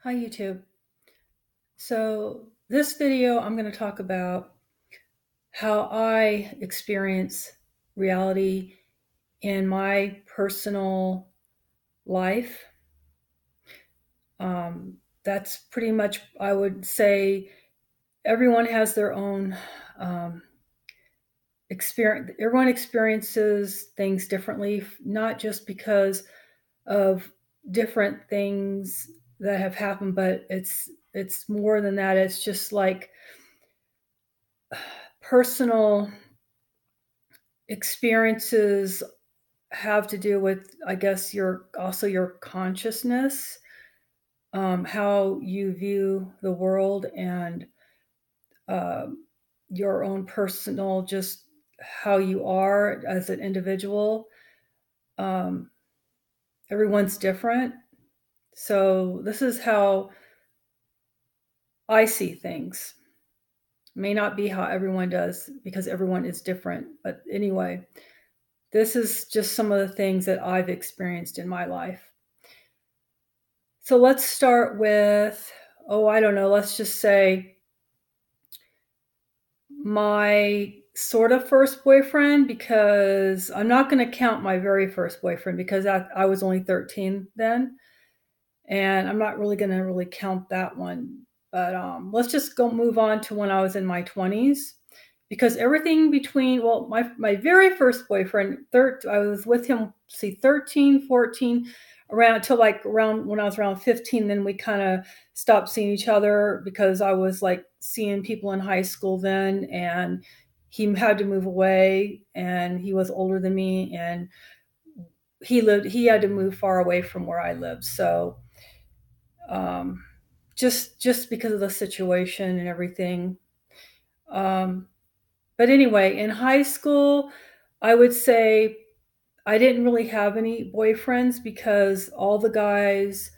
Hi YouTube. So this video I'm going to talk about how I experience reality in my personal life. That's pretty much, I would say, everyone has their own um, experience. Everyone experiences things differently, not just because of different things that have happened, but it's more than that. It's just like personal experiences have to do with, I guess, your consciousness, how you view the world, and uh, your own personal, just how you are as an individual. Um, Everyone's different, so this is how I see things. May not be how everyone does because everyone is different, but anyway, this is just some of the things that I've experienced in my life. So let's start with, oh, I don't know, let's just say my sort of first boyfriend, because I'm not going to count my very first boyfriend because I was only 13 then. And I'm not really going to really count that one. But let's just go move on to when I was in my 20s. Because everything between, well, my very first boyfriend, I was with him, see, 13, 14, around till like around when I was around 15. Then we kind of stopped seeing each other because I was like seeing people in high school then, and he had to move away, and he was older than me, and he had to move far away from where I lived. So um, just because of the situation and everything. Um, but anyway, in high school, I would say I didn't really have any boyfriends because all the guys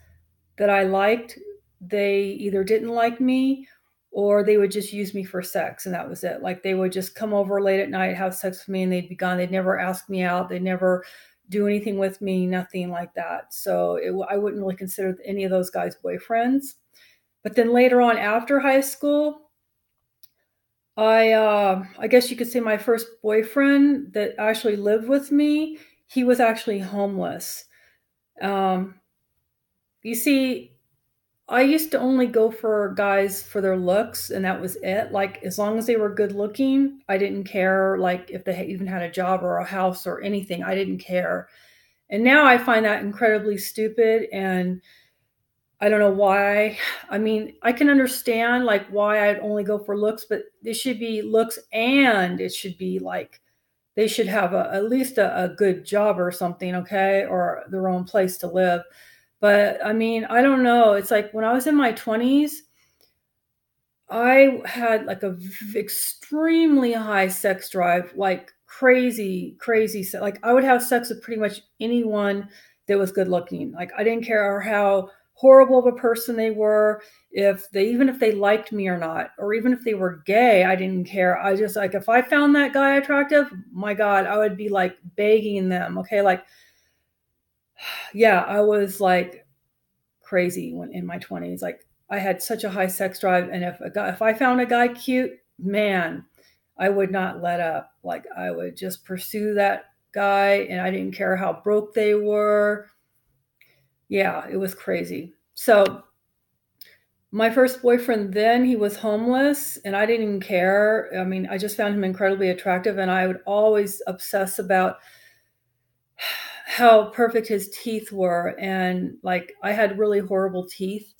that I liked, they either didn't like me or they would just use me for sex, and that was it. Like they would just come over late at night, have sex with me, and they'd be gone. They'd never ask me out. They'd never do anything with me, nothing like that. So I wouldn't really consider any of those guys boyfriends. But then later on, after high school, I guess you could say my first boyfriend that actually lived with me, he was actually homeless. Um, you see, I used to only go for guys for their looks, and that was it. Like as long as they were good looking, I didn't care. Like if they even had a job or a house or anything, I didn't care. And now I find that incredibly stupid, and I don't know why. I mean, I can understand like why I'd only go for looks, but it should be looks, and it should be like they should have at least a good job or something, okay, or their own place to live. But I mean, I don't know. It's like when I was in my 20s, I had like a extremely high sex drive, like crazy, crazy. Like I would have sex with pretty much anyone that was good looking. Like I didn't care how horrible of a person they were, even if they liked me or not, or even if they were gay, I didn't care. I just like if I found that guy attractive, my God, I would be like begging them. Okay, like yeah, I was like crazy when in my 20s. Like I had such a high sex drive, and if I found a guy cute, man, I would not let up. Like I would just pursue that guy, and I didn't care how broke they were. Yeah, it was crazy. So my first boyfriend then, he was homeless, and I didn't even care. I mean, I just found him incredibly attractive, and I would always obsess about how perfect his teeth were. And like I had really horrible teeth.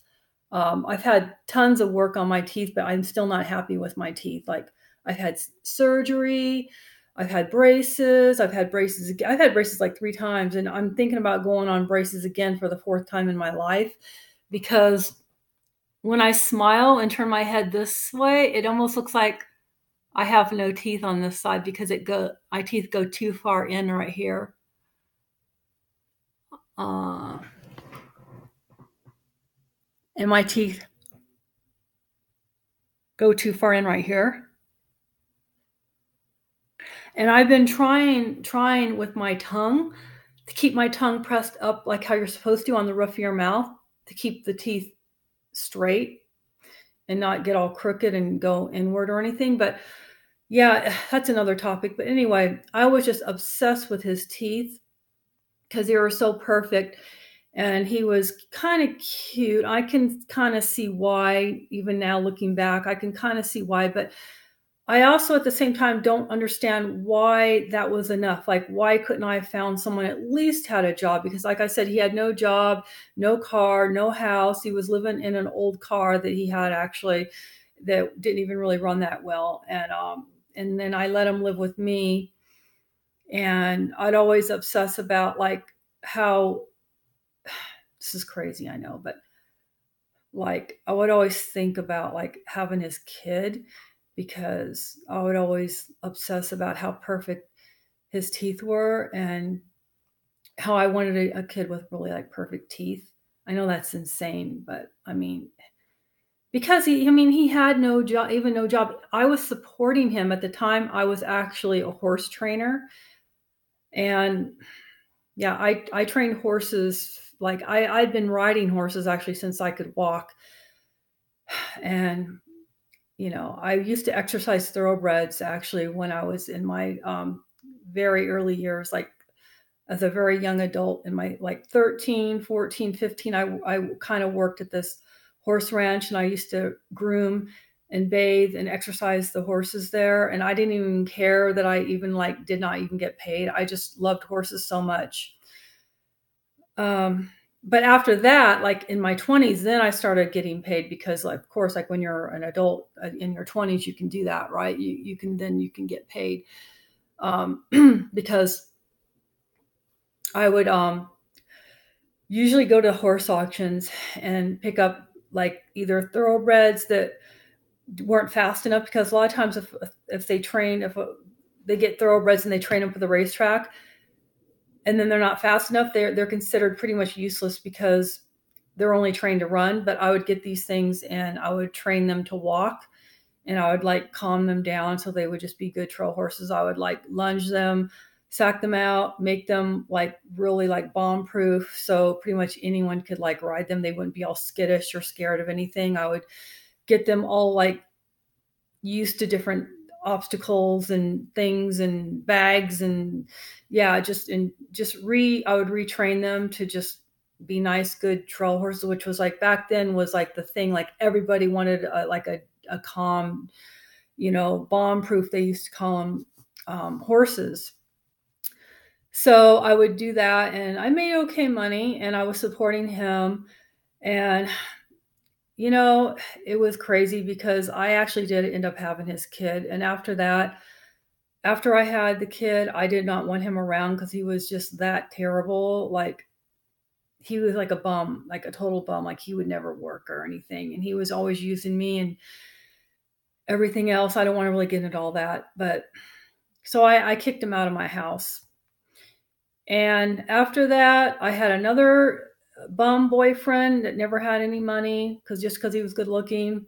I've had tons of work on my teeth, but I'm still not happy with my teeth. Like I've had surgery, I've had braces, I've had braces like 3 times, and I'm thinking about going on braces again for the fourth time in my life because when I smile and turn my head this way, it almost looks like I have no teeth on this side because my teeth go too far in right here. Uh, and my teeth go too far in right here. And I've been trying with my tongue to keep my tongue pressed up like how you're supposed to on the roof of your mouth to keep the teeth straight and not get all crooked and go inward or anything. But yeah, that's another topic. But anyway, I was just obsessed with his teeth because they were so perfect. And he was kind of cute. I can kind of see why, even now looking back, I can kind of see why. But I also at the same time don't understand why that was enough. Like, why couldn't I have found someone at least had a job? Because like I said, he had no job, no car, no house. He was living in an old car that he had actually that didn't even really run that well. And then I let him live with me. And I'd always obsess about like how this is crazy, I know, but like I would always think about like having his kid because I would always obsess about how perfect his teeth were and how I wanted a kid with really like perfect teeth. I know that's insane, but I mean, because he had no job, even no job. I was supporting him at the time. I was actually a horse trainer, and yeah, I trained horses. Like I'd been riding horses actually since I could walk, and I used to exercise thoroughbreds actually when I was in my very early years, like as a very young adult in my like 13, 14, 15, I kind of worked at this horse ranch and I used to groom and bathe and exercise the horses there. And I didn't even care that I even like did not even get paid. I just loved horses so much. But after that, like in my 20s, then I started getting paid because, like, of course, like when you're an adult in your 20s, you can do that, right? You can get paid because I would usually go to horse auctions and pick up like either thoroughbreds that weren't fast enough because a lot of times if they get thoroughbreds and they train them for the racetrack, and then they're not fast enough, they're considered pretty much useless because they're only trained to run. But I would get these things and I would train them to walk, and I would like calm them down so they would just be good trail horses. I would like lunge them, sack them out, make them like really like bomb proof, so pretty much anyone could like ride them. They wouldn't be all skittish or scared of anything. I would get them all like used to different obstacles and things and bags, and yeah, I would retrain them to just be nice, good trail horses, which was like back then was like the thing. Like everybody wanted like a calm, bomb proof. They used to call them horses. So I would do that, and I made okay money, and I was supporting him, and you know, it was crazy because I actually did end up having his kid. And after that, after I had the kid, I did not want him around because he was just that terrible. Like, he was like a bum, like a total bum. Like, he would never work or anything. And he was always using me and everything else. I don't want to really get into all that. But so I kicked him out of my house. And after that, I had another bum boyfriend that never had any money because he was good looking.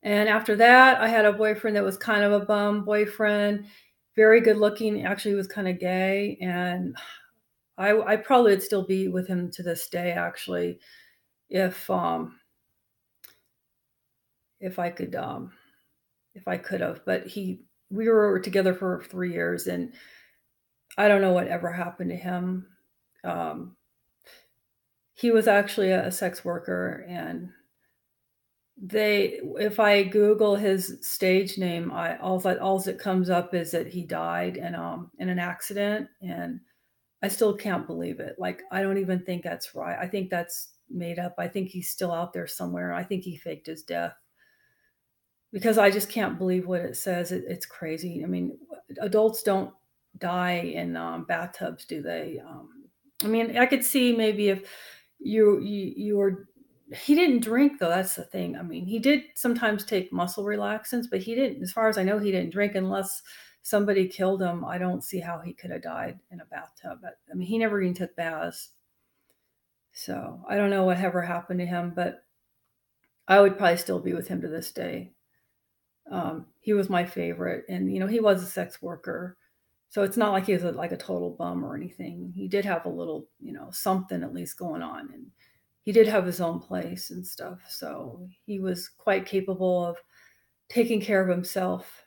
And after that, I had a boyfriend that was kind of a bum boyfriend, very good looking. Actually, he was kind of gay, and I probably would still be with him to this day. Actually, if if I could if I could have, but we were together for 3 years, and I don't know what ever happened to him. Um, he was actually a sex worker, and if I Google his stage name, all that comes up is that he died in an accident, and I still can't believe it. Like, I don't even think that's right. I think that's made up. I think he's still out there somewhere. I think he faked his death because I just can't believe what it says. It's crazy. I mean, adults don't die in bathtubs, do they? I mean, I could see maybe if you were. He didn't drink though. That's the thing. I mean, he did sometimes take muscle relaxants, but he didn't. As far as I know, he didn't drink unless somebody killed him. I don't see how he could have died in a bathtub. But I mean, he never even took baths, so I don't know what ever happened to him. But I would probably still be with him to this day. He was my favorite, and he was a sex worker, so it's not like he was like a total bum or anything. He did have a little, something at least going on, and he did have his own place and stuff. So he was quite capable of taking care of himself.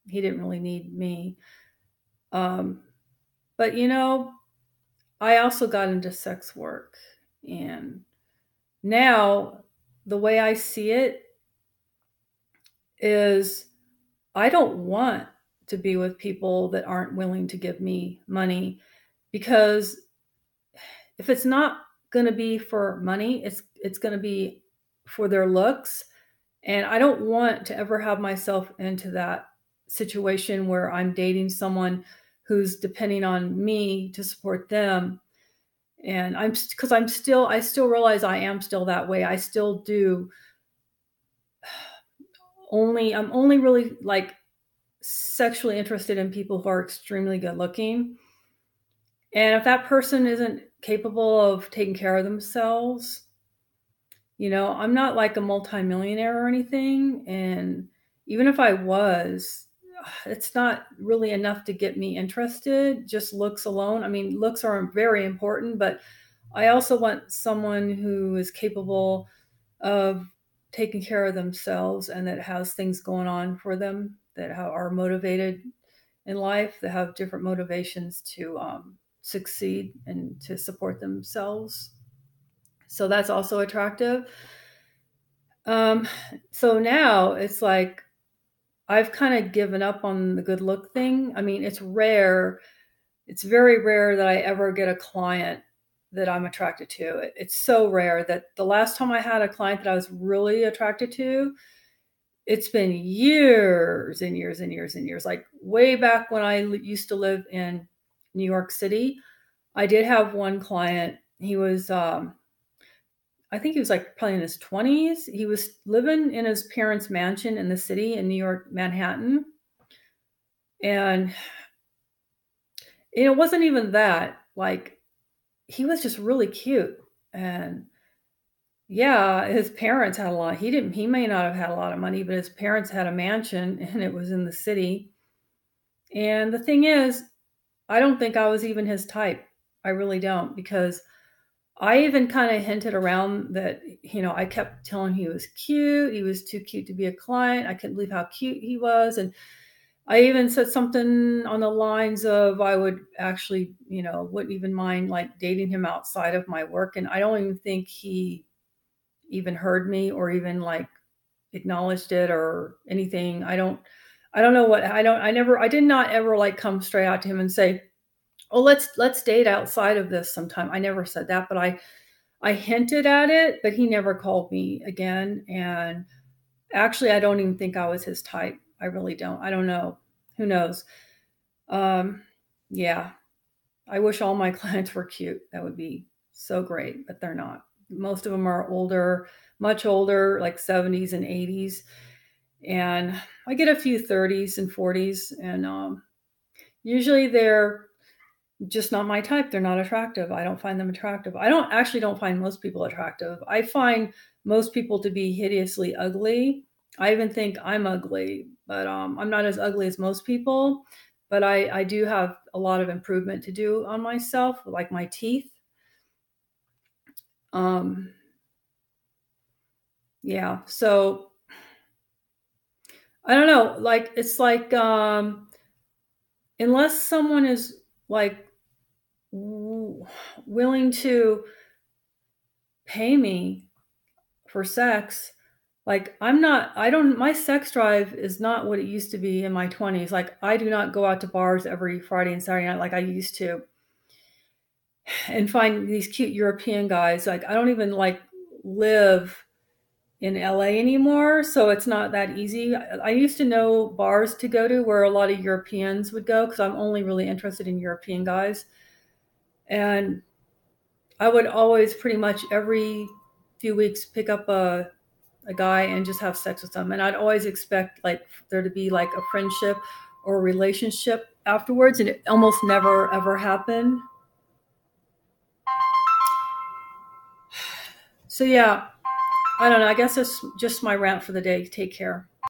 He didn't really need me. Um, but I also got into sex work, and now the way I see it is I don't want to be with people that aren't willing to give me money, because if it's not going to be for money, it's going to be for their looks, and I don't want to ever have myself into that situation where I'm dating someone who's depending on me to support them. And because I still realize I am still that way. I still do I'm only really like sexually interested in people who are extremely good looking. And if that person isn't capable of taking care of themselves, I'm not like a multimillionaire or anything. And even if I was, it's not really enough to get me interested, just looks alone. I mean, looks are very important, but I also want someone who is capable of taking care of themselves and that has things going on for them, that are motivated in life, that have different motivations to succeed and to support themselves. So that's also attractive. Um, so now it's like I've kind of given up on the good look thing. I mean, it's rare. It's very rare that I ever get a client that I'm attracted to. It's so rare that the last time I had a client that I was really attracted to, it's been years and years and years and years. Like way back when I used to live in New York City, I did have one client. He was, I think he was like probably in his 20s. He was living in his parents' mansion in the city in New York, Manhattan. And it wasn't even that. Like, he was just really cute. And yeah, his parents had a lot. He may not have had a lot of money, but his parents had a mansion and it was in the city. And the thing is, I don't think I was even his type. I really don't, because I even kind of hinted around that, I kept telling him he was cute. He was too cute to be a client. I couldn't believe how cute he was. And I even said something on the lines of I would actually, wouldn't even mind like dating him outside of my work. And I don't even think he even heard me or even like acknowledged it or anything. I don't know what, I did not ever like come straight out to him and say, oh, let's date outside of this sometime. I never said that, but I hinted at it, but he never called me again. And actually, I don't even think I was his type. I really don't. I don't know. Who knows? Um, yeah, I wish all my clients were cute. That would be so great, but they're not. Most of them are older, much older, like 70s and 80s. And I get a few 30s and 40s, and usually they're just not my type. They're not attractive. I don't find them attractive. I don't find most people attractive. I find most people to be hideously ugly. I even think I'm ugly, but I'm not as ugly as most people. But I do have a lot of improvement to do on myself, like my teeth. Um, yeah. So I don't know. Like it's like unless someone is like willing to pay me for sex, like my sex drive is not what it used to be in my 20s. Like I do not go out to bars every Friday and Saturday night like I used to and find these cute European guys. Like I don't even like live in LA anymore, so it's not that easy. I used to know bars to go to where a lot of Europeans would go because I'm only really interested in European guys. And I would always pretty much every few weeks pick up a guy and just have sex with them. And I'd always expect like there to be like a friendship or a relationship afterwards. And it almost never ever happened. So yeah, I don't know. I guess that's just my rant for the day. Take care.